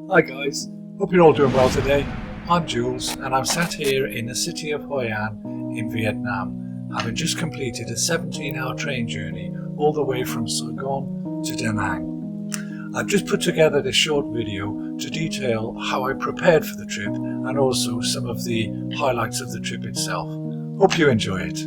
Hi guys, hope you're all doing well today. I'm Jules and I'm sat here in the city of Hoi An in Vietnam, having just completed a 17-hour train journey all the way from Saigon to Da Nang. I've just put together this short video to detail how I prepared for the trip and also some of the highlights of the trip itself. Hope you enjoy it.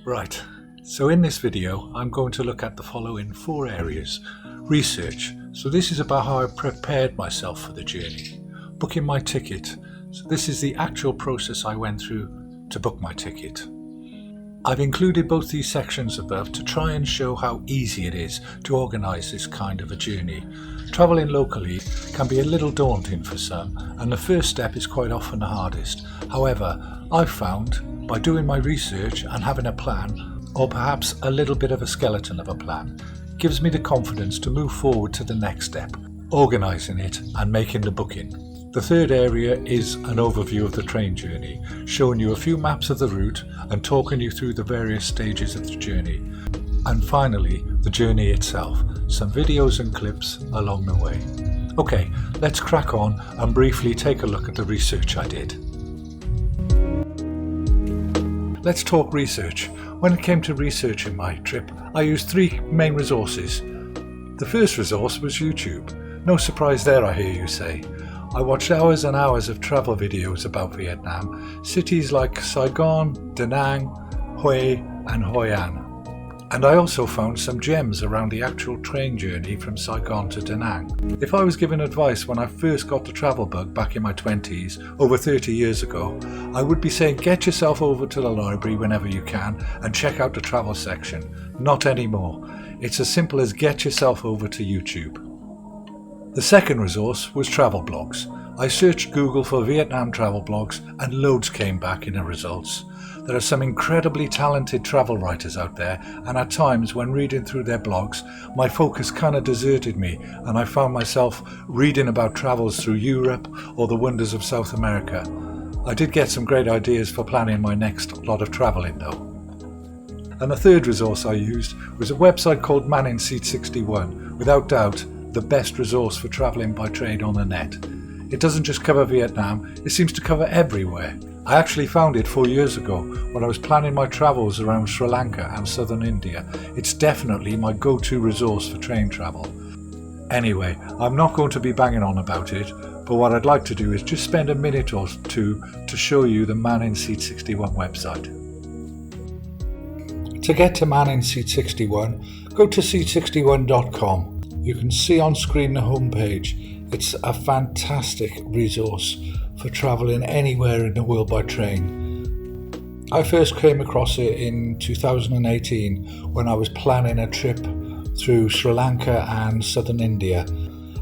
Right, so in this video I'm going to look at the following 4 areas. Research, so this is about how I prepared myself for the journey. Booking my ticket, so this is the actual process I went through to book my ticket. I've included both these sections above to try and show how easy it is to organise this kind of a journey. Travelling locally can be a little daunting for some, and the first step is quite often the hardest. However, I've found by doing my research and having a plan, or perhaps a little bit of a skeleton of a plan, gives me the confidence to move forward to the next step, organising it and making the booking. The third area is an overview of the train journey, showing you a few maps of the route and talking you through the various stages of the journey. And finally, the journey itself, some videos and clips along the way. Okay, let's crack on and briefly take a look at the research I did. Let's talk research. When it came to researching my trip, I used 3 main resources. The first resource was YouTube. No surprise there, I hear you say. I watched hours and hours of travel videos about Vietnam, cities like Saigon, Da Nang, Hue and Hoi An. And I also found some gems around the actual train journey from Saigon to Da Nang. If I was given advice when I first got the travel bug back in my 20s, over 30 years ago, I would be saying get yourself over to the library whenever you can and check out the travel section. Not anymore. It's as simple as get yourself over to YouTube. The second resource was travel blogs. I searched Google for Vietnam travel blogs and loads came back in the results. There are some incredibly talented travel writers out there, and at times when reading through their blogs, my focus kind of deserted me and I found myself reading about travels through Europe or the wonders of South America. I did get some great ideas for planning my next lot of travelling though. And the third resource I used was a website called Man in Seat 61, without doubt the best resource for travelling by train on the net. It doesn't just cover Vietnam, it seems to cover everywhere. I actually found it 4 years ago when I was planning my travels around Sri Lanka and southern India. It's definitely my go-to resource for train travel. Anyway, I'm not going to be banging on about it, but what I'd like to do is just spend a minute or two to show you the Man in Seat 61 website. To get to Man in Seat 61, go to seat61.com. You can see on screen the homepage. It's a fantastic resource for travelling anywhere in the world by train. I first came across it in 2018 when I was planning a trip through Sri Lanka and southern India.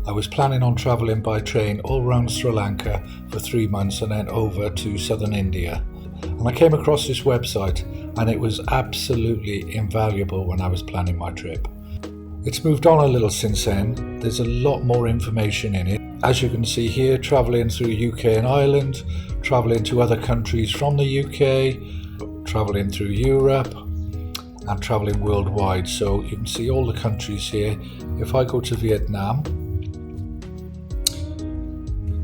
I was planning on travelling by train all around Sri Lanka for 3 months and then over to southern India. And I came across this website and it was absolutely invaluable when I was planning my trip. It's moved on a little since then. There's a lot more information in it. As you can see here, travelling through UK and Ireland, travelling to other countries from the UK, travelling through Europe and travelling worldwide. So you can see all the countries here. If I go to Vietnam,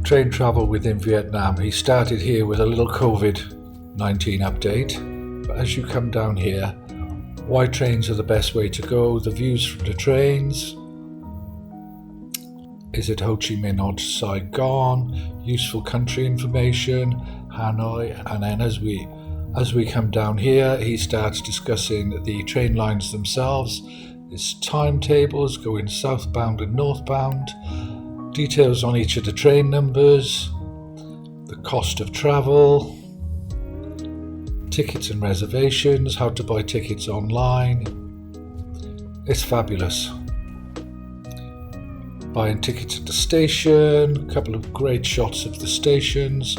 train travel within Vietnam, he started here with a little COVID-19 update. But as you come down here, why trains are the best way to go, the views from the trains, is it Ho Chi Minh or Saigon, useful country information, Hanoi, and then as we come down here, he starts discussing the train lines themselves, his timetables going southbound and northbound, details on each of the train numbers, the cost of travel, tickets and reservations, how to buy tickets online. It's fabulous. Buying tickets at the station, a couple of great shots of the stations,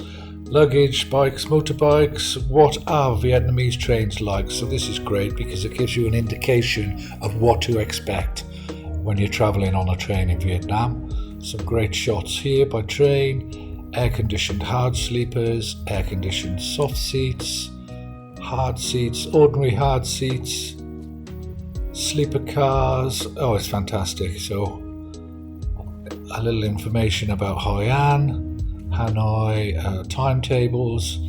luggage, bikes, motorbikes. What are Vietnamese trains like? So this is great because it gives you an indication of what to expect when you're travelling on a train in Vietnam. Some great shots here by train. Air-conditioned hard sleepers, air-conditioned soft seats, hard seats, ordinary hard seats, sleeper cars. Oh, it's fantastic. So a little information about Hoi An, Hanoi, timetables.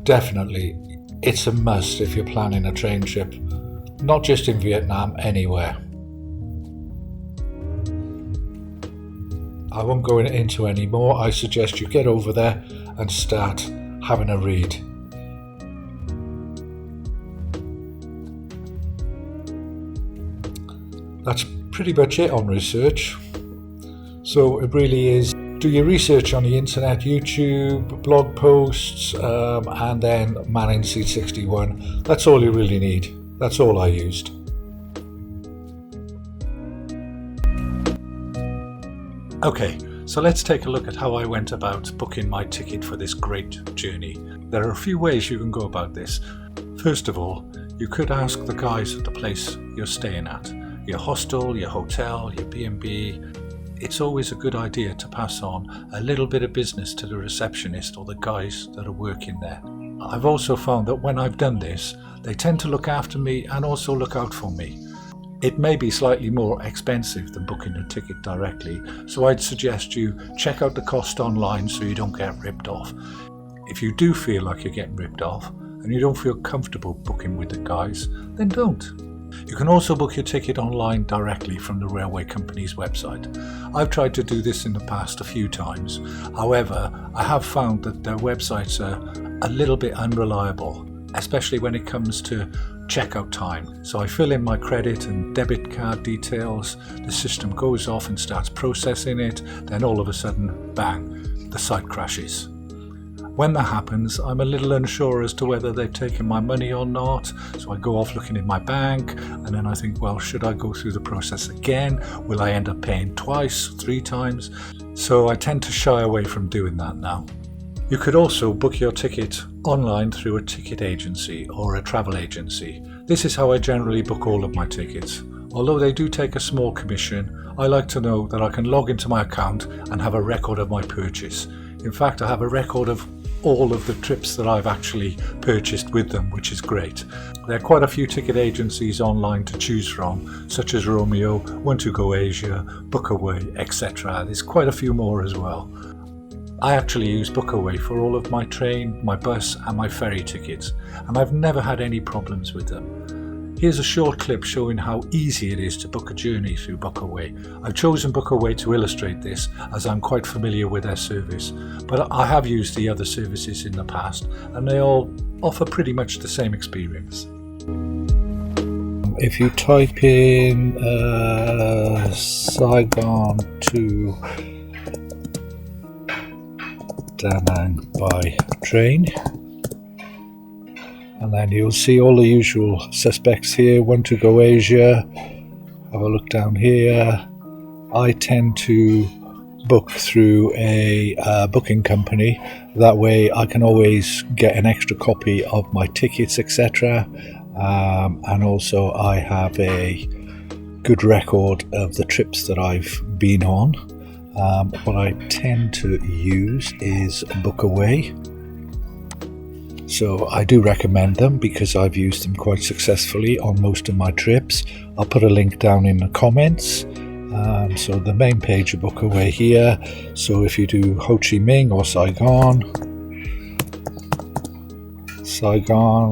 Definitely, it's a must if you're planning a train trip, not just in Vietnam, anywhere. I won't go into any more. I suggest you get over there and start having a read. That's pretty much it on research. So it really is, do your research on the internet, YouTube, blog posts, and then manning seat 61. That's all you really need. That's all I used. Okay, so let's take a look at how I went about booking my ticket for this great journey. There are a few ways you can go about this. First of all, you could ask the guys at the place you're staying at, your hostel, your hotel, your B&B. It's always a good idea to pass on a little bit of business to the receptionist or the guys that are working there. I've also found that when I've done this, they tend to look after me and also look out for me. It may be slightly more expensive than booking a ticket directly, so I'd suggest you check out the cost online so you don't get ripped off. If you do feel like you're getting ripped off and you don't feel comfortable booking with the guys, then don't. You can also book your ticket online directly from the railway company's website. I've tried to do this in the past a few times. However, I have found that their websites are a little bit unreliable, especially when it comes to checkout time. So I fill in my credit and debit card details, the system goes off and starts processing it, then all of a sudden, bang, the site crashes. When that happens, I'm a little unsure as to whether they've taken my money or not, so I go off looking in my bank, and then I think, well, should I go through the process again? Will I end up paying twice, 3 times? So I tend to shy away from doing that now. You could also book your ticket online through a ticket agency or a travel agency. This is how I generally book all of my tickets. Although they do take a small commission, I like to know that I can log into my account and have a record of my purchase. In fact, I have a record of all of the trips that I've actually purchased with them, which is great. There are quite a few ticket agencies online to choose from, such as Romeo, Want2Go Asia, Bookaway, etc. There's quite a few more as well. I actually use Bookaway for all of my train, my bus and my ferry tickets, and I've never had any problems with them. Here's a short clip showing how easy it is to book a journey through Bookaway. I've chosen Bookaway to illustrate this as I'm quite familiar with their service, but I have used the other services in the past and they all offer pretty much the same experience. If you type in Saigon to Da Nang by train, and then you'll see all the usual suspects here. Want2Go Asia, have a look down here. I tend to book through a booking company, that way I can always get an extra copy of my tickets, etc. And also I have a good record of the trips that I've been on. What I tend to use is Bookaway. So I do recommend them because I've used them quite successfully on most of my trips. I'll put a link down in the comments. So the main page of Bookaway here. So if you do Ho Chi Minh or Saigon,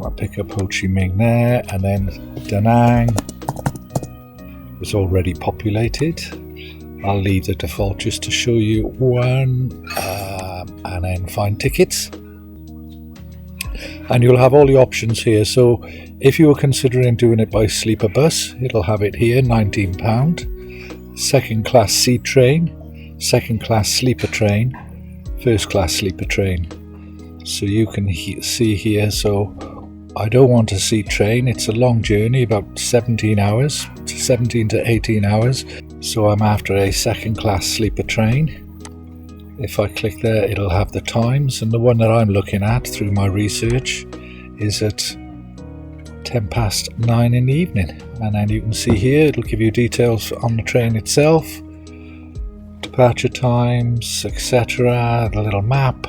I'll pick up Ho Chi Minh there, and then Da Nang is already populated. I'll leave the default just to show you one, and then find tickets. And you'll have all the options here. So if you were considering doing it by sleeper bus, it'll have it here, £19. Second class seat train, second class sleeper train, first class sleeper train. So you can see here, so I don't want a seat train. It's a long journey, about 17 to 18 hours. So I'm after a second class sleeper train. If I click there, it'll have the times, and the one that I'm looking at through my research is at 9:10 in the evening. And then you can see here, it'll give you details on the train itself, departure times, etc., the little map,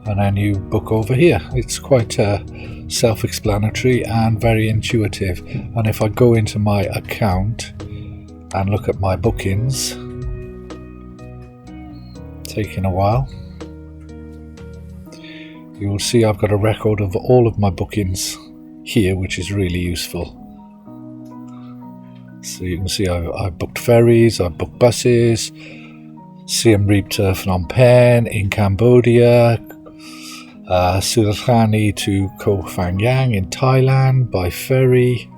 and then you book over here. It's quite self-explanatory and very intuitive. And if I go into my account and look at my bookings, taking a while, you will see I've got a record of all of my bookings here, which is really useful. So you can see I've booked ferries, I've booked buses, Siem Reap to Phnom Penh in Cambodia, Suratani to Koh Phangan in Thailand by ferry,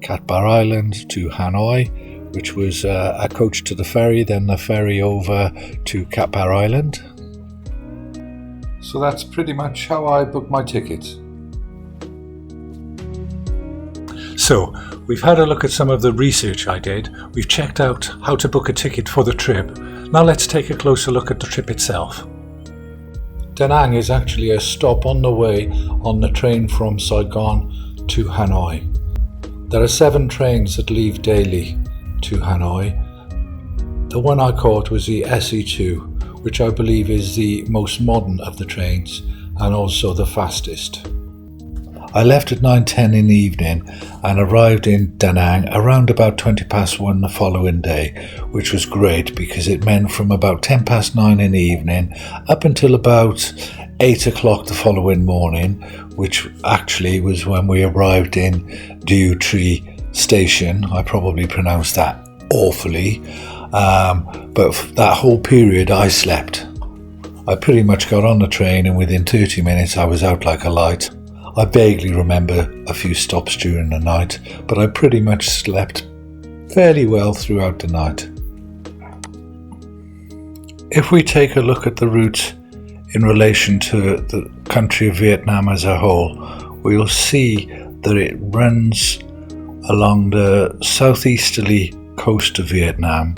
Cat Bar Island to Hanoi, which was a coach to the ferry, then the ferry over to Cat Bar Island. So that's pretty much how I book my tickets. So we've had a look at some of the research I did. We've checked out how to book a ticket for the trip. Now let's take a closer look at the trip itself. Da Nang is actually a stop on the way on the train from Saigon to Hanoi. There are 7 trains that leave daily to Hanoi. The one I caught was the SE2, which I believe is the most modern of the trains and also the fastest. I left at 9:10 in the evening and arrived in Da Nang around about 1:20 the following day, which was great because it meant from about 9:10 in the evening up until about 8 o'clock the following morning, which actually was when we arrived in Diu Tree Station. I probably pronounced that awfully, but for that whole period I slept. I pretty much got on the train and within 30 minutes I was out like a light. I vaguely remember a few stops during the night, but I pretty much slept fairly well throughout the night. If we take a look at the route in relation to the country of Vietnam as a whole, we'll see that it runs along the southeasterly coast of Vietnam.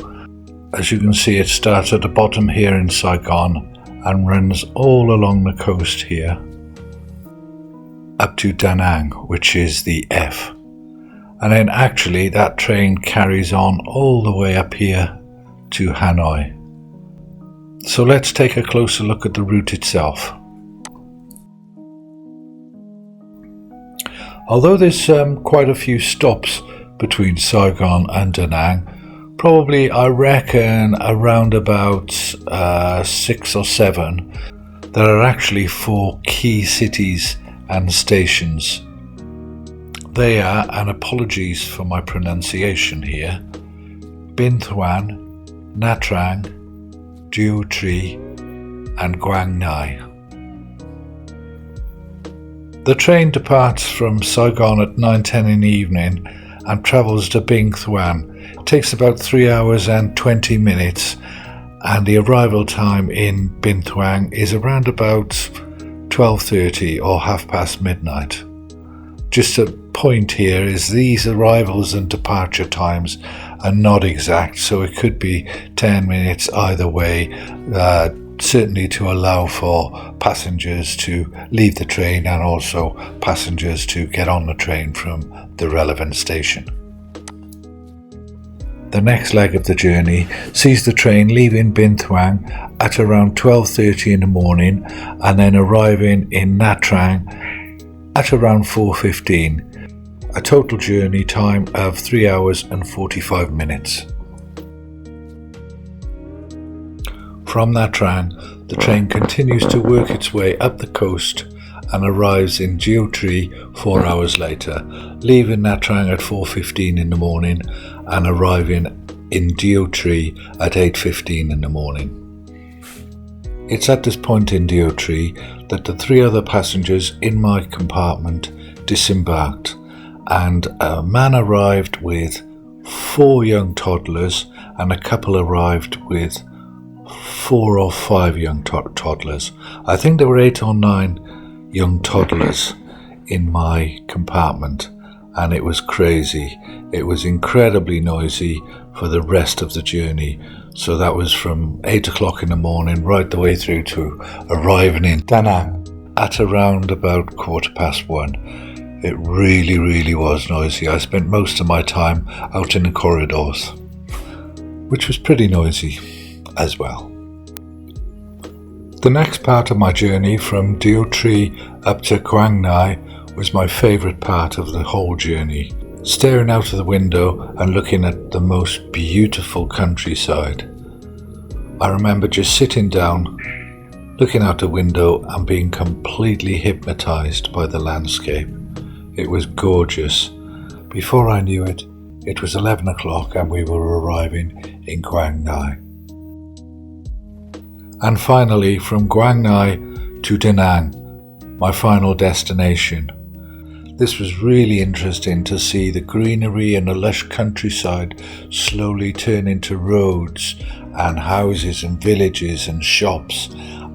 As you can see, it starts at the bottom here in Saigon and runs all along the coast here up to Da Nang, which is the F. And then actually that train carries on all the way up here to Hanoi. So let's take a closer look at the route itself. Although there's quite a few stops between Saigon and Da Nang, probably I reckon around about 6 or 7, there are actually 4 key cities and stations. They are, and apologies for my pronunciation here, Binh Thuan, Nha Trang, Diu Tree and Quang Ngai. The train departs from Saigon at 9:10 in the evening and travels to Binh Thuan. It takes about 3 hours and 20 minutes, and the arrival time in Binh Thuan is around about 12:30 or midnight. Just a point here is these arrivals and departure times are not exact, so it could be 10 minutes either way, certainly to allow for passengers to leave the train and also passengers to get on the train from the relevant station. The next leg of the journey sees the train leaving Binh Thuan at around 12:30 in the morning and then arriving in Nha Trang at around 4:15, a total journey time of 3 hours and 45 minutes. From Nha Trang, the train continues to work its way up the coast and arrives in Diu Tree 4 hours later, leaving Nha Trang at 4:15 in the morning and arriving in Diu Tree at 8:15 in the morning. It's at this point in Diu Tree that the 3 other passengers in my compartment disembarked, and a man arrived with 4 young toddlers and a couple arrived with 4 or 5 young toddlers. I think there were 8 or 9 young toddlers in my compartment, and it was crazy. It was incredibly noisy for the rest of the journey, So that was from 8 o'clock in the morning right the way through to arriving in Da Nang at around about 1:15. It really was noisy. I spent most of my time out in the corridors, which was pretty noisy as well. The next part of my journey from Diu Tri up to Quang Ngai was my favourite part of the whole journey. Staring out of the window and looking at the most beautiful countryside. I remember just sitting down, looking out the window and being completely hypnotised by the landscape. It was gorgeous. Before I knew it, it was 11 o'clock and we were arriving in Quang Ngai. And finally, from Quang Ngai to Da Nang, my final destination. This was really interesting to see the greenery and the lush countryside slowly turn into roads and houses and villages and shops,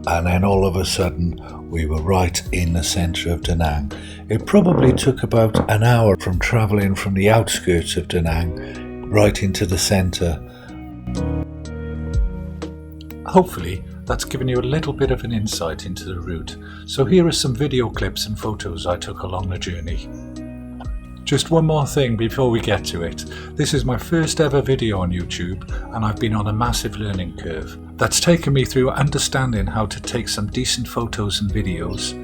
and then all of a sudden we were right in the centre of Da Nang. It probably took about an hour from travelling from the outskirts of Da Nang right into the centre. Hopefully that's given you a little bit of an insight into the route. So here are some video clips and photos I took along the journey. Just one more thing before we get to it. This is my first ever video on YouTube and I've been on a massive learning curve. That's taken me through understanding how to take some decent photos and videos,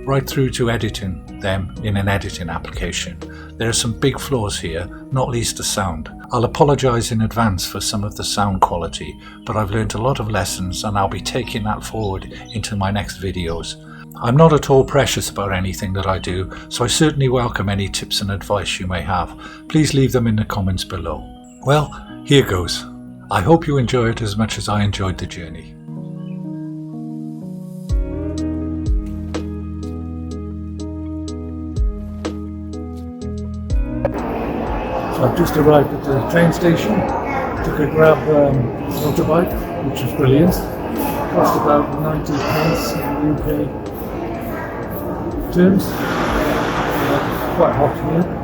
right through to editing them in an editing application. There are some big flaws here, not least the sound. I'll apologise in advance for some of the sound quality, but I've learned a lot of lessons and I'll be taking that forward into my next videos. I'm not at all precious about anything that I do, so I certainly welcome any tips and advice you may have. Please leave them in the comments below. Well, here goes. I hope you enjoy it as much as I enjoyed the journey. So I've just arrived at the train station, took a Grab motorbike, which was brilliant. Cost about 90 pence in UK terms. Quite hot here.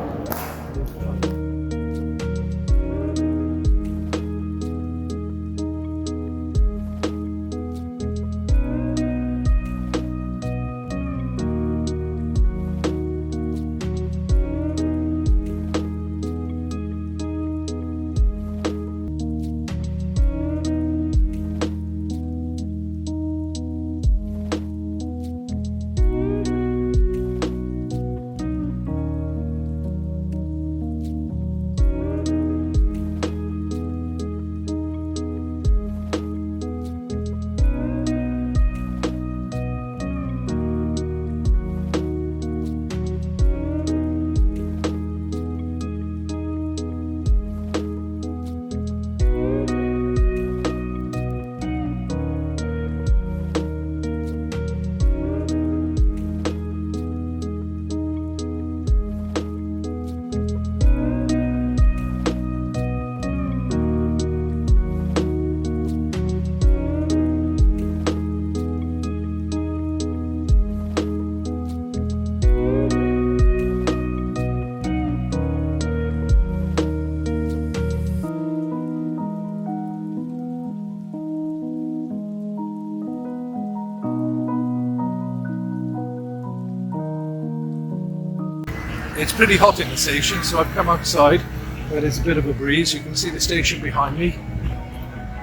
It's pretty hot in the station, so I've come outside where there's a bit of a breeze. You can see the station behind me,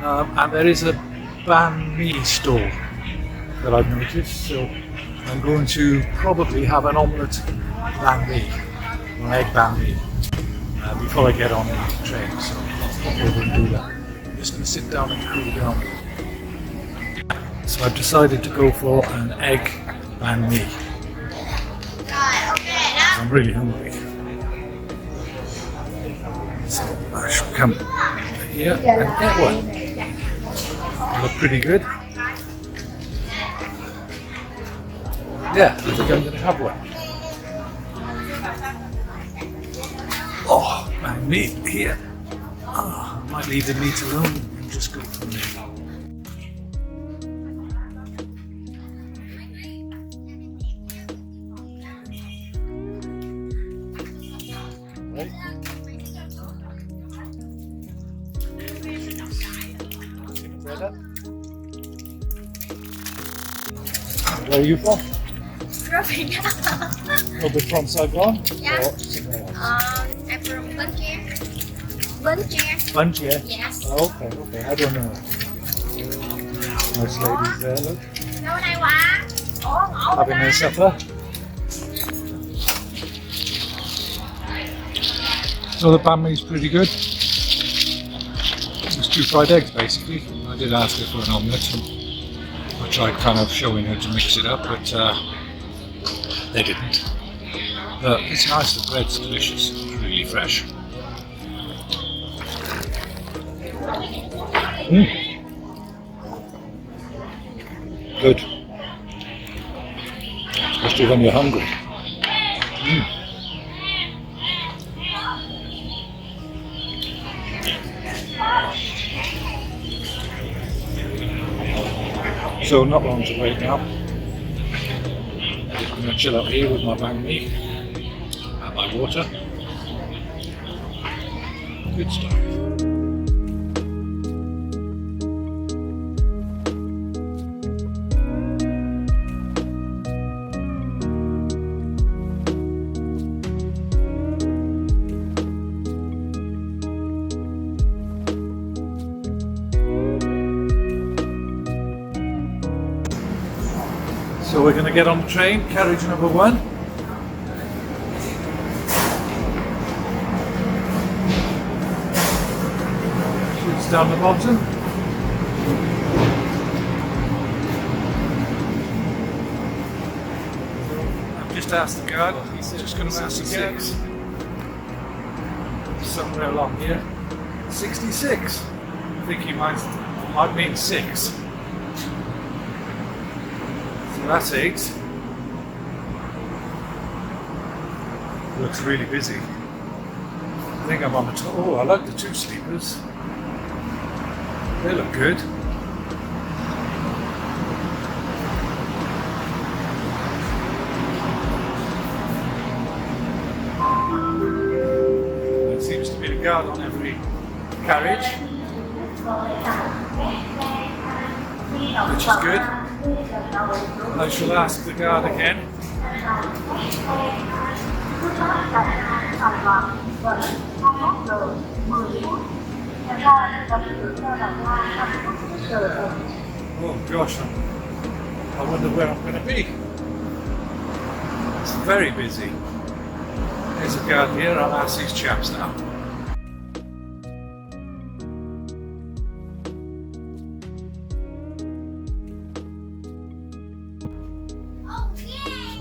and there is a banh mi stall that I've noticed, so I'm going to probably have an omelette banh mi, or an egg banh mi, before I get on the train, so I'll pop over and do that. I'm just going to sit down and cool down. So I've decided to go for an egg banh mi. I'm really hungry, so I shall come here and get one. They look pretty good. Yeah, I think I'm going to have one. Oh, my meat here. Oh, I might leave the meat alone and just go from there. later. Where are you from? Dropping. You're from Saigon? Yeah. Or somewhere else? I'm from Bunche. Bunche? Yes. Oh, okay. I don't know. Nice ladies there, look. Lâu nay quá. Ủa, Having their supper. So the banh mi is pretty good. It's 2 fried eggs basically. I did ask her for an omelette and I tried kind of showing her to mix it up, but they didn't. But it's nice, the bread's delicious, it's really fresh. Good. Especially when you're hungry. So not long to wait now. I'm going to chill out here with my banh mi and my water. Good stuff. So we're going to get on the train, carriage number 1. Shoots down the bottom. I've just asked the guard, he's just going to ask the guard. Somewhere along here. 66. I think he might mean 6. That's 8. Looks really busy. I think I'm on the top. Oh, I like the 2 sleepers. They look good. There seems to be a guard on every carriage, which is good. I shall ask the guard again. Oh gosh, I wonder where I'm going to be. It's very busy. There's a guard here, I'll ask these chaps now.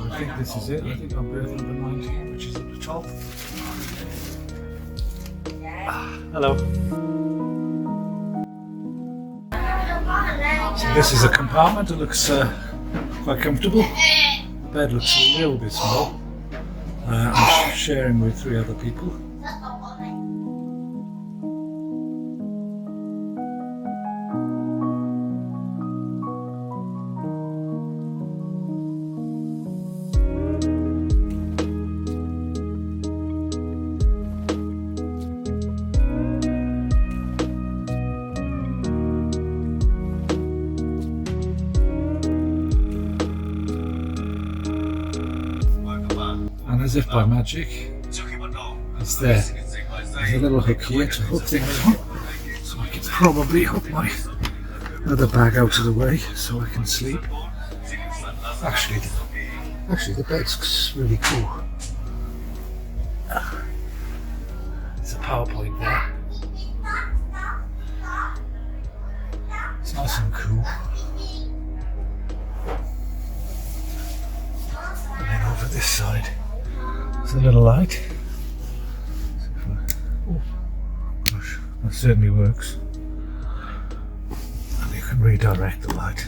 I think this is it. I think I'm berth number 19, which is at the top. Hello. So this is a compartment. It looks quite comfortable. The bed looks a little bit small. I'm sharing with 3 other people. And as if by magic, it's there. There's a little hook here to hook things on, so I can probably hook my other bag out of the way so I can sleep. Actually the bed's really cool. There's a PowerPoint there. It's nice and cool. And then over this side, there's a little light. Oh gosh, that certainly works. And you can redirect the light.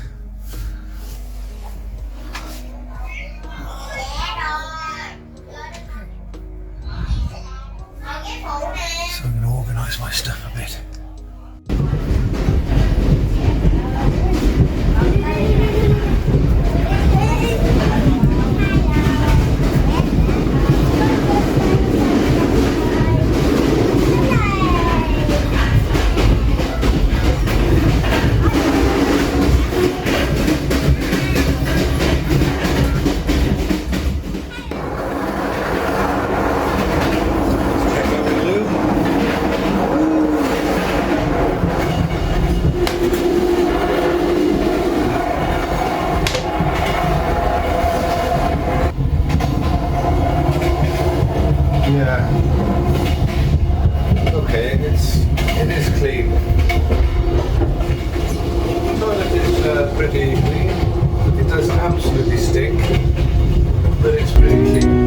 So I'm going to organise my stuff a bit. Okay, it is clean. The toilet is pretty clean. It does absolutely stink, but it's pretty clean.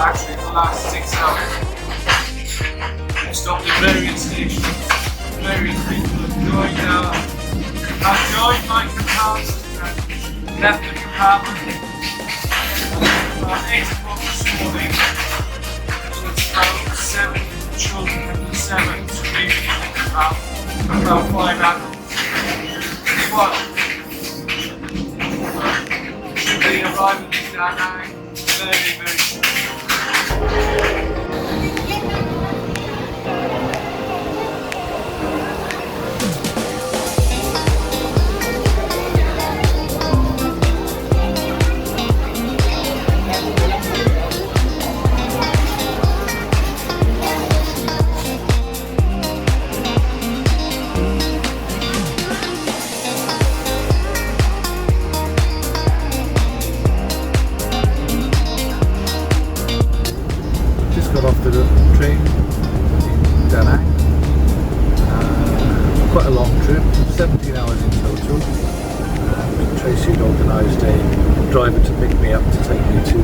Actually, the last 6 hours. I've stopped at various stations. Various people have joined I've joined my compartment and left the compartment about 8 o'clock this morning. So it's about 7 children and 7 screaming in the compartment. About 5 adults. What? Should be arriving in that night very, very soon. place he'd organised a driver to pick me up to take me to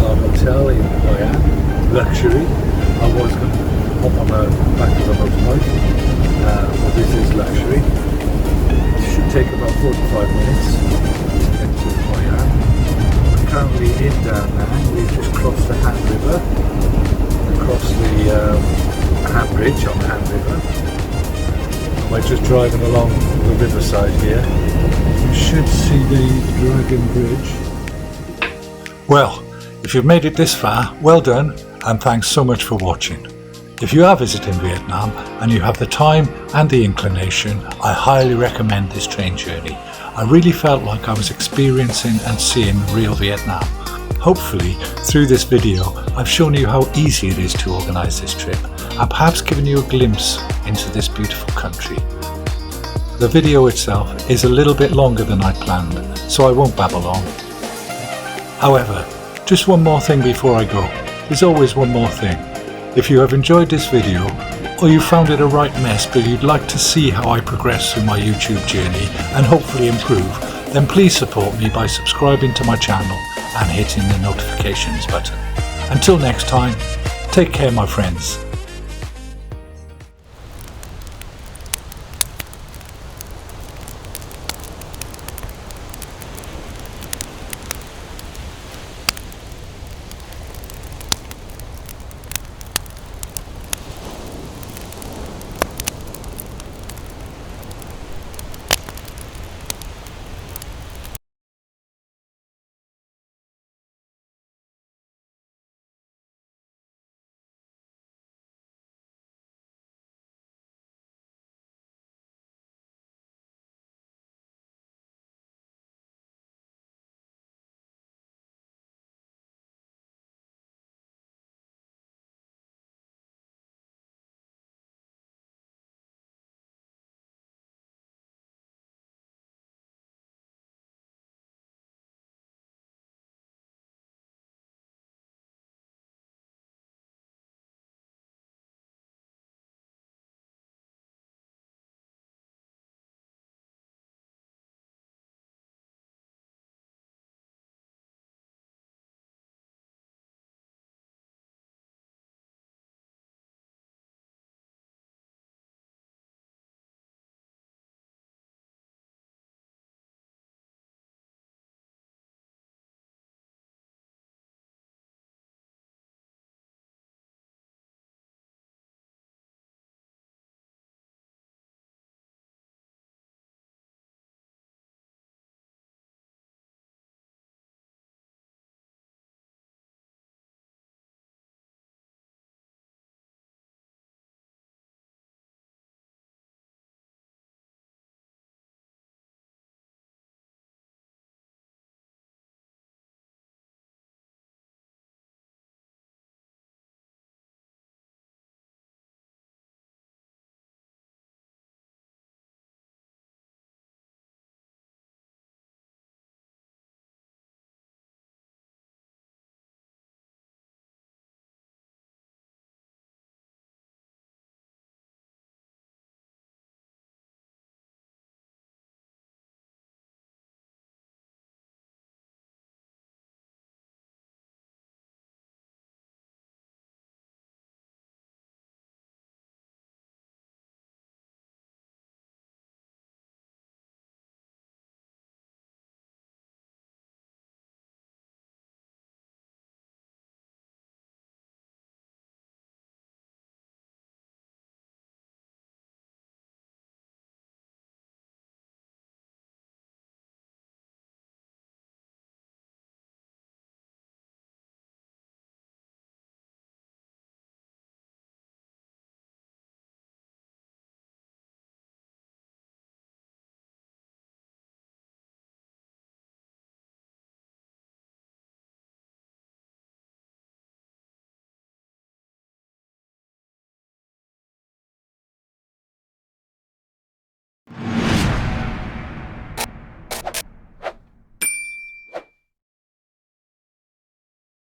our hotel in Hoi An, luxury. I was going to hop on the back of a motorbike, but this is luxury. It should take about 45 minutes to get to Hoi An. I'm currently in Da Nang. We've just crossed the Han River, across the Han Bridge on the Han River. We're just driving along the riverside here. You should see the Dragon Bridge. Well, if you've made it this far, well done, and thanks so much for watching. If you are visiting Vietnam and you have the time and the inclination, I highly recommend this train journey. I really felt like I was experiencing and seeing real Vietnam. Hopefully, through this video, I've shown you how easy it is to organise this trip, and perhaps given you a glimpse into this beautiful country. The video itself is a little bit longer than I planned, so I won't babble on. However, just one more thing before I go. There's always one more thing. If you have enjoyed this video, or you found it a right mess but you'd like to see how I progress through my YouTube journey and hopefully improve, then please support me by subscribing to my channel and hitting the notifications button. Until next time, take care my friends.